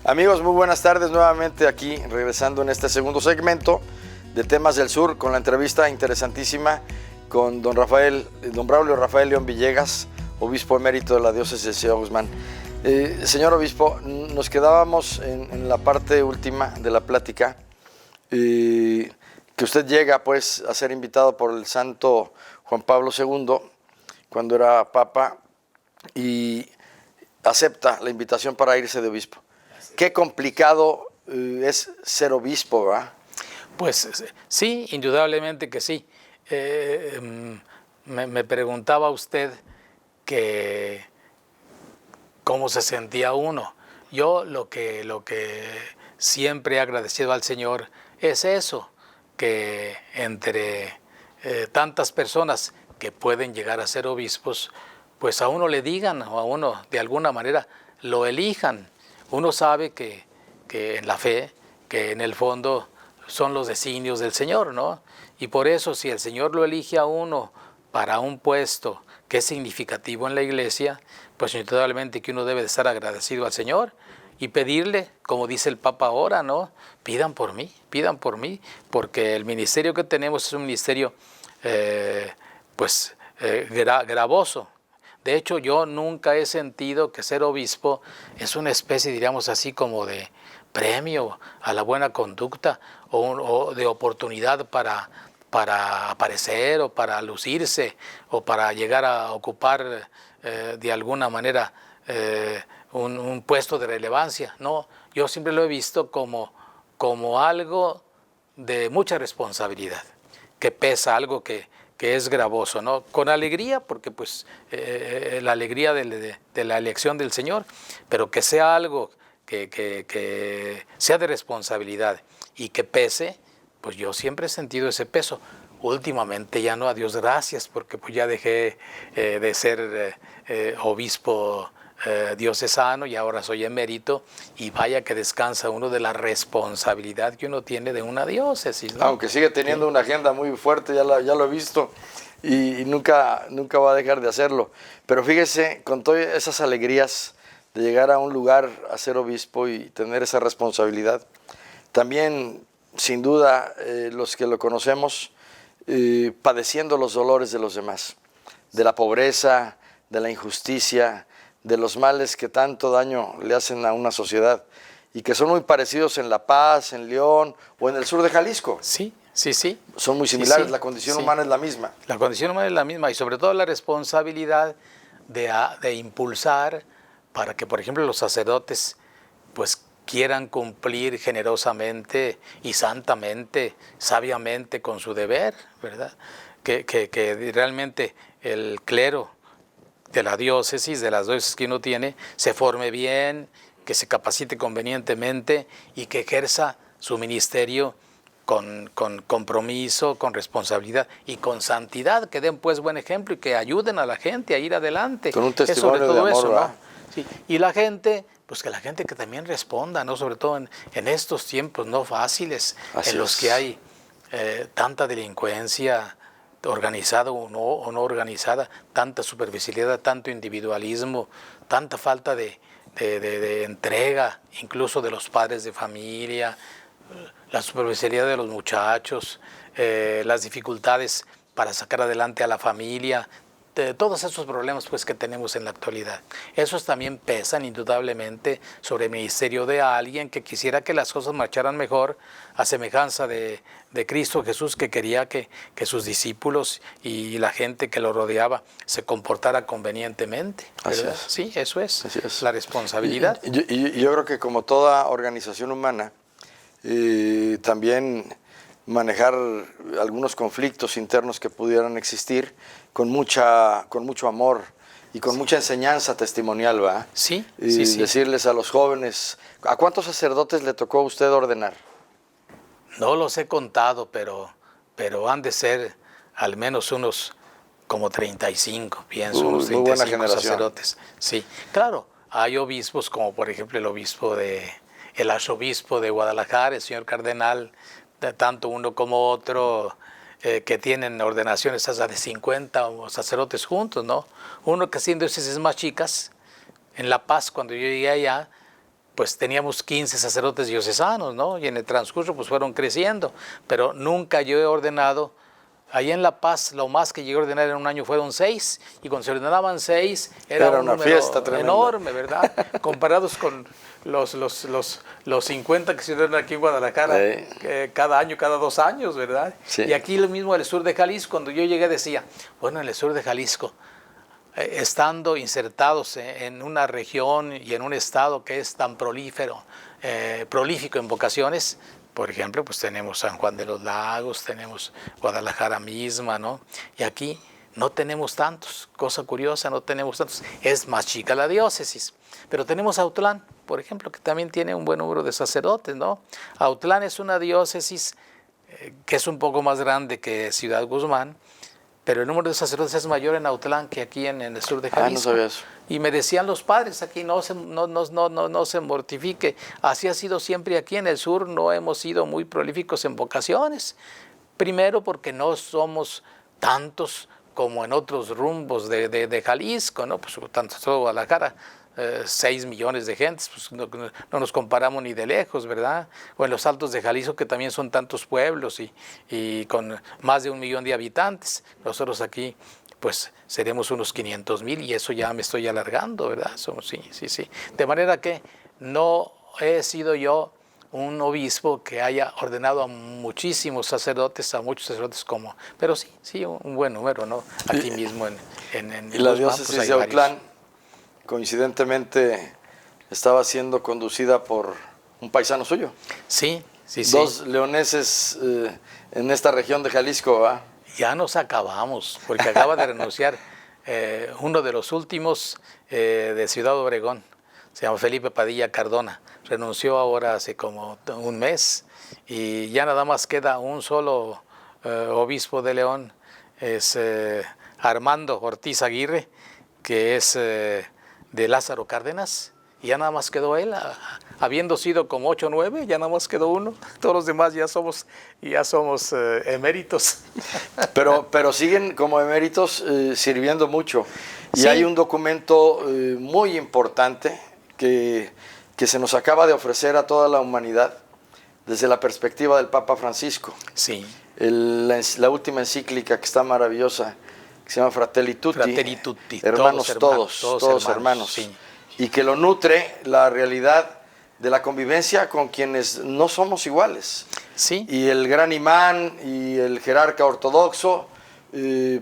Amigos, muy buenas tardes nuevamente aquí, regresando en este segundo segmento de Temas del Sur, con la entrevista interesantísima con don Braulio Rafael León Villegas, obispo emérito de la diócesis de Ciudad Guzmán. Señor obispo, nos quedábamos en la parte última de la plática, que usted llega pues a ser invitado por el santo Juan Pablo II, cuando era papa, y acepta la invitación para irse de obispo. Qué complicado es ser obispo, ¿verdad? Pues sí, indudablemente que sí. Me preguntaba usted que cómo se sentía uno. Yo lo que siempre he agradecido al Señor es eso, que entre tantas personas que pueden llegar a ser obispos, pues a uno le digan o a uno de alguna manera lo elijan. Uno sabe que en la fe, que en el fondo son los designios del Señor, ¿no? Y por eso, si el Señor lo elige a uno para un puesto que es significativo en la iglesia, pues indudablemente que uno debe de estar agradecido al Señor y pedirle, como dice el Papa ahora, ¿no? Pidan por mí, porque el ministerio que tenemos es un ministerio gravoso. De hecho, yo nunca he sentido que ser obispo es una especie, diríamos así, como de premio a la buena conducta o de oportunidad para aparecer o para lucirse o para llegar a ocupar de alguna manera un puesto de relevancia. No, yo siempre lo he visto como algo de mucha responsabilidad, que pesa, algo que es gravoso, ¿no? Con alegría, porque pues la alegría de la elección del Señor, pero que sea algo que sea de responsabilidad y que pese, pues yo siempre he sentido ese peso. Últimamente ya no, a Dios gracias, porque pues ya dejé de ser obispo diocesano y ahora soy emérito, y vaya que descansa uno de la responsabilidad que uno tiene de una diócesis, ¿no? Aunque sigue teniendo una agenda muy fuerte, ya lo he visto, y nunca va a dejar de hacerlo. Pero fíjese, con todas esas alegrías de llegar a un lugar a ser obispo y tener esa responsabilidad, también, sin duda, los que lo conocemos, padeciendo los dolores de los demás, de la pobreza, de la injusticia, de los males que tanto daño le hacen a una sociedad y que son muy parecidos en La Paz, en León o en el sur de Jalisco. Sí. Son muy similares, Sí, la condición humana es la misma. La condición humana es la misma, y sobre todo la responsabilidad de impulsar para que, por ejemplo, los sacerdotes pues quieran cumplir generosamente y santamente, sabiamente con su deber, ¿verdad? Que realmente el clero de la diócesis, de las diócesis que uno tiene, se forme bien, que se capacite convenientemente y que ejerza su ministerio con compromiso, con responsabilidad y con santidad, que den pues buen ejemplo y que ayuden a la gente a ir adelante. Con un testimonio de amor, eso, ¿verdad? ¿no? Sí. Y la gente, pues que la gente que también responda, ¿no? Sobre todo en estos tiempos no fáciles, Así en los es. que hay tanta delincuencia organizada o no organizada, tanta superficialidad, tanto individualismo, tanta falta de entrega, incluso de los padres de familia, la superficialidad de los muchachos, las dificultades para sacar adelante a la familia, todos esos problemas pues que tenemos en la actualidad. Esos también pesan indudablemente sobre el ministerio de alguien que quisiera que las cosas marcharan mejor, a semejanza de Cristo Jesús, que quería que sus discípulos y la gente que lo rodeaba se comportara convenientemente, ¿verdad? Así es. Sí, eso es, Así es. la responsabilidad. Y yo creo que como toda organización humana, también manejar algunos conflictos internos que pudieran existir con mucho amor y con mucha enseñanza testimonial, ¿va? Sí. Decirles a los jóvenes, ¿a cuántos sacerdotes le tocó a usted ordenar? No los he contado, pero han de ser al menos unos como 35, pienso, unos Muy buena 35 generación. sacerdotes. Sí, claro, hay obispos como por ejemplo el arzobispo de Guadalajara, el señor cardenal, tanto uno como otro, que tienen ordenaciones hasta de 50 sacerdotes juntos, ¿no? Uno que haciendo diócesis más chicas, en La Paz, cuando yo llegué allá, pues teníamos 15 sacerdotes diocesanos, ¿no? Y en el transcurso pues fueron creciendo, pero nunca yo he ordenado. Ahí en La Paz, lo más que llegué a ordenar en un año fueron 6, y cuando se ordenaban 6 era un una número fiesta tremenda, enorme, ¿verdad? Comparados con los 50 que se ordenan aquí en Guadalajara, cada año, cada 2 años, ¿verdad? Sí. Y aquí lo mismo en el sur de Jalisco, cuando yo llegué decía, bueno, en el sur de Jalisco, estando insertados en una región y en un estado que es tan prolífico en vocaciones, por ejemplo, pues tenemos San Juan de los Lagos, tenemos Guadalajara misma, ¿no? Y aquí no tenemos tantos, cosa curiosa, no tenemos tantos. Es más chica la diócesis, pero tenemos Autlán, por ejemplo, que también tiene un buen número de sacerdotes, ¿no? Autlán es una diócesis que es un poco más grande que Ciudad Guzmán, pero el número de sacerdotes es mayor en Autlán que aquí en el sur de Jalisco. No sabía eso. Y me decían los padres aquí, no se mortifique, así ha sido siempre aquí en el sur, no hemos sido muy prolíficos en vocaciones. Primero porque no somos tantos como en otros rumbos de Jalisco, ¿no? Pues tanto todo Guadalajara, 6 millones de gentes, pues no nos comparamos ni de lejos, ¿verdad? O en los Altos de Jalisco, que también son tantos pueblos y con más de 1 millón de habitantes. Nosotros aquí, pues seremos unos 500,000, y eso ya me estoy alargando, ¿verdad? Sí. De manera que no he sido yo un obispo que haya ordenado a muchísimos sacerdotes, pero sí, un buen número, ¿no? Aquí mismo en y la diócesis de Autlán, coincidentemente, estaba siendo conducida por un paisano suyo. Sí. 2 leoneses en esta región de Jalisco, ¿verdad? Ya nos acabamos, porque acaba de renunciar uno de los últimos de Ciudad Obregón, se llama Felipe Padilla Cardona. Renunció ahora hace como un mes, y ya nada más queda un solo obispo de León, es Armando Ortiz Aguirre, que es de Lázaro Cárdenas, y ya nada más quedó él, habiendo sido como 8 o 9, ya nada más quedó uno. Todos los demás ya somos eméritos. Pero siguen como eméritos sirviendo mucho. Y sí. Hay un documento muy importante que se nos acaba de ofrecer a toda la humanidad desde la perspectiva del Papa Francisco. Sí. La última encíclica, que está maravillosa, que se llama Fratelli Tutti. Fratelli Tutti. Hermanos todos hermanos. Sí. Y que lo nutre la realidad de la convivencia con quienes no somos iguales. Sí. Y el gran imán y el jerarca ortodoxo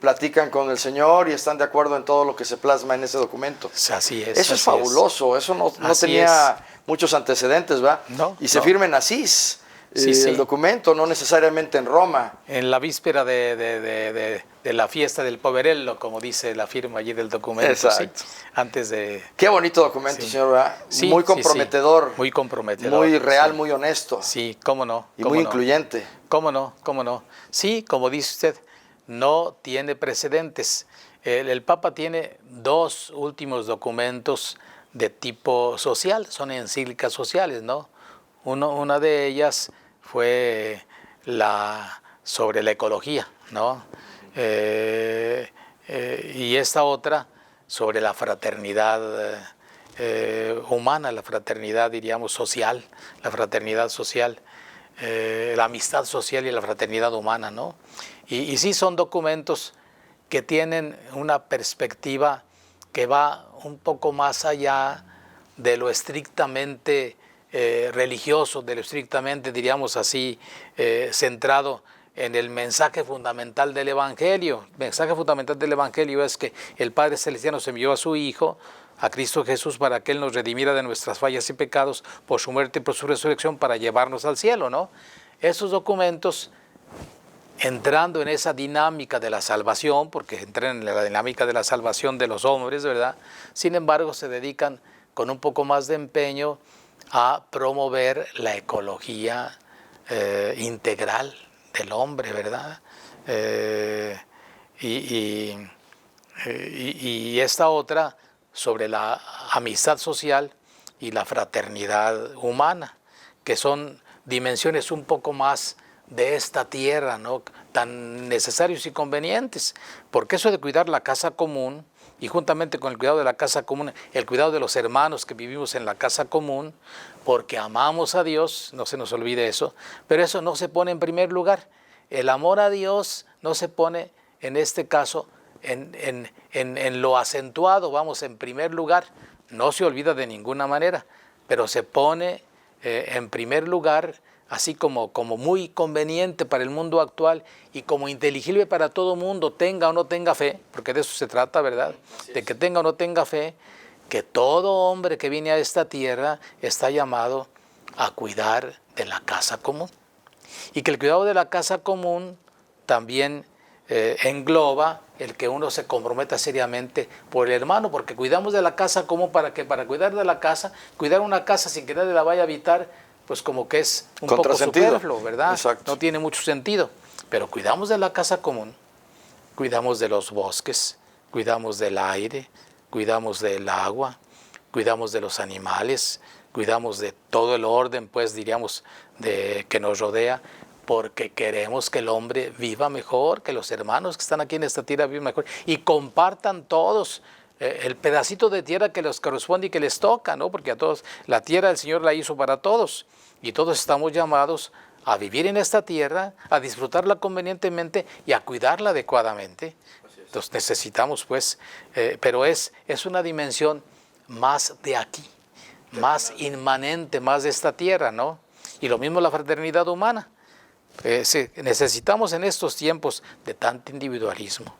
platican con el Señor y están de acuerdo en todo lo que se plasma en ese documento. Así es. Eso es fabuloso, eso no tenía muchos antecedentes, ¿verdad? No, y se firma en Asís, sí. el documento, no necesariamente en Roma. En la víspera de la fiesta del Poverello, como dice la firma allí del documento. Exacto. Sí, antes de... Qué bonito documento, sí. señor, ¿verdad? Sí, muy comprometedor. Sí. Muy comprometedor. Muy real, sí. muy honesto. Sí, cómo no. Y muy incluyente. Cómo no. Sí, como dice usted, no tiene precedentes. El Papa tiene 2 últimos documentos de tipo social, son encíclicas sociales, ¿no? Una de ellas fue sobre la ecología, ¿no? Y esta otra sobre la fraternidad humana, la fraternidad, diríamos, social, la fraternidad social, la amistad social y la fraternidad humana, ¿no? Y sí son documentos que tienen una perspectiva que va un poco más allá de lo estrictamente religioso, de lo estrictamente, diríamos así, centrado en el mensaje fundamental del Evangelio. El mensaje fundamental del Evangelio es que el Padre Celestial nos envió a su Hijo, a Cristo Jesús, para que Él nos redimiera de nuestras fallas y pecados por su muerte y por su resurrección, para llevarnos al cielo, ¿no? Esos documentos, entrando en esa dinámica de la salvación, porque entran en la dinámica de la salvación de los hombres, ¿verdad? Sin embargo, se dedican con un poco más de empeño a promover la ecología integral del hombre, ¿verdad? Y esta otra sobre la amistad social y la fraternidad humana, que son dimensiones un poco más de esta tierra, ¿no? Tan necesarios y convenientes, porque eso de cuidar la casa común y juntamente con el cuidado de la casa común, el cuidado de los hermanos que vivimos en la casa común, porque amamos a Dios, no se nos olvide eso, pero eso no se pone en primer lugar. El amor a Dios no se pone, en este caso, en lo acentuado, vamos, en primer lugar, no se olvida de ninguna manera, pero se pone en primer lugar, así como muy conveniente para el mundo actual y como inteligible para todo mundo, tenga o no tenga fe, porque de eso se trata, ¿verdad? De que tenga o no tenga fe, que todo hombre que viene a esta tierra está llamado a cuidar de la casa común. Y que el cuidado de la casa común también engloba el que uno se comprometa seriamente por el hermano, porque cuidamos de la casa común para cuidar de la casa, cuidar una casa sin que nadie la vaya a habitar, pues como que es un poco superfluo, ¿verdad? Exacto. No tiene mucho sentido. Pero cuidamos de la casa común, cuidamos de los bosques, cuidamos del aire, cuidamos del agua, cuidamos de los animales, cuidamos de todo el orden, pues diríamos, que nos rodea, porque queremos que el hombre viva mejor, que los hermanos que están aquí en esta tierra vivan mejor y compartan todos el pedacito de tierra que les corresponde y que les toca, ¿no? Porque a todos, la tierra el Señor la hizo para todos y todos estamos llamados a vivir en esta tierra, a disfrutarla convenientemente y a cuidarla adecuadamente. Entonces necesitamos, pues, pero es una dimensión más de aquí, más inmanente, más de esta tierra, ¿no? Y lo mismo la fraternidad humana. Necesitamos en estos tiempos de tanto individualismo,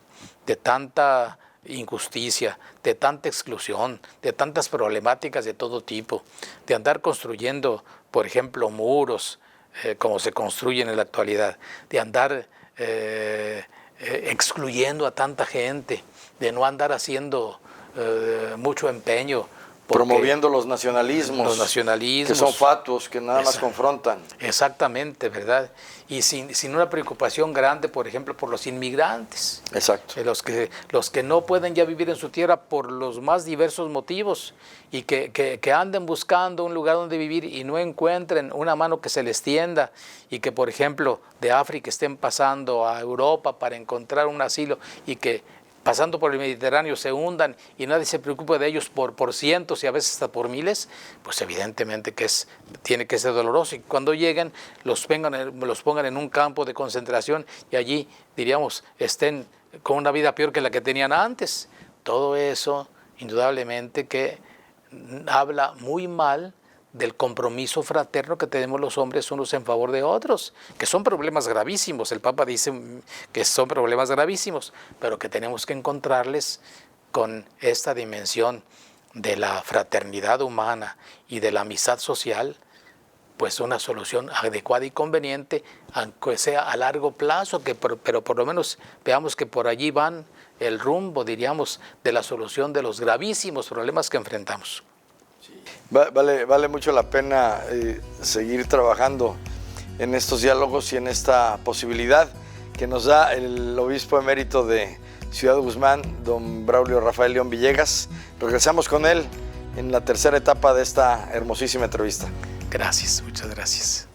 de tanta injusticia, de tanta exclusión, de tantas problemáticas de todo tipo, de andar construyendo, por ejemplo, muros, como se construyen en la actualidad, de andar excluyendo a tanta gente, de no andar haciendo mucho empeño. Promoviendo los nacionalismos. Los nacionalismos. Que son fatuos, que nada más confrontan. Exactamente, ¿verdad? Y sin una preocupación grande, por ejemplo, por los inmigrantes. Exacto. Los que no pueden ya vivir en su tierra por los más diversos motivos y que anden buscando un lugar donde vivir y no encuentren una mano que se les tienda y que, por ejemplo, de África estén pasando a Europa para encontrar un asilo y que pasando por el Mediterráneo se hundan y nadie se preocupa de ellos por cientos y a veces hasta por miles, pues evidentemente que tiene que ser doloroso. Y cuando lleguen, los pongan en un campo de concentración y allí, diríamos, estén con una vida peor que la que tenían antes. Todo eso, indudablemente, que habla muy mal del compromiso fraterno que tenemos los hombres unos en favor de otros, que son problemas gravísimos. El Papa dice que son problemas gravísimos, pero que tenemos que encontrarles con esta dimensión de la fraternidad humana y de la amistad social, pues una solución adecuada y conveniente, aunque sea a largo plazo, pero por lo menos veamos que por allí van el rumbo, diríamos, de la solución de los gravísimos problemas que enfrentamos. Vale mucho la pena seguir trabajando en estos diálogos y en esta posibilidad que nos da el obispo emérito de Ciudad Guzmán, don Braulio Rafael León Villegas. Regresamos con él en la tercera etapa de esta hermosísima entrevista. Gracias, muchas gracias.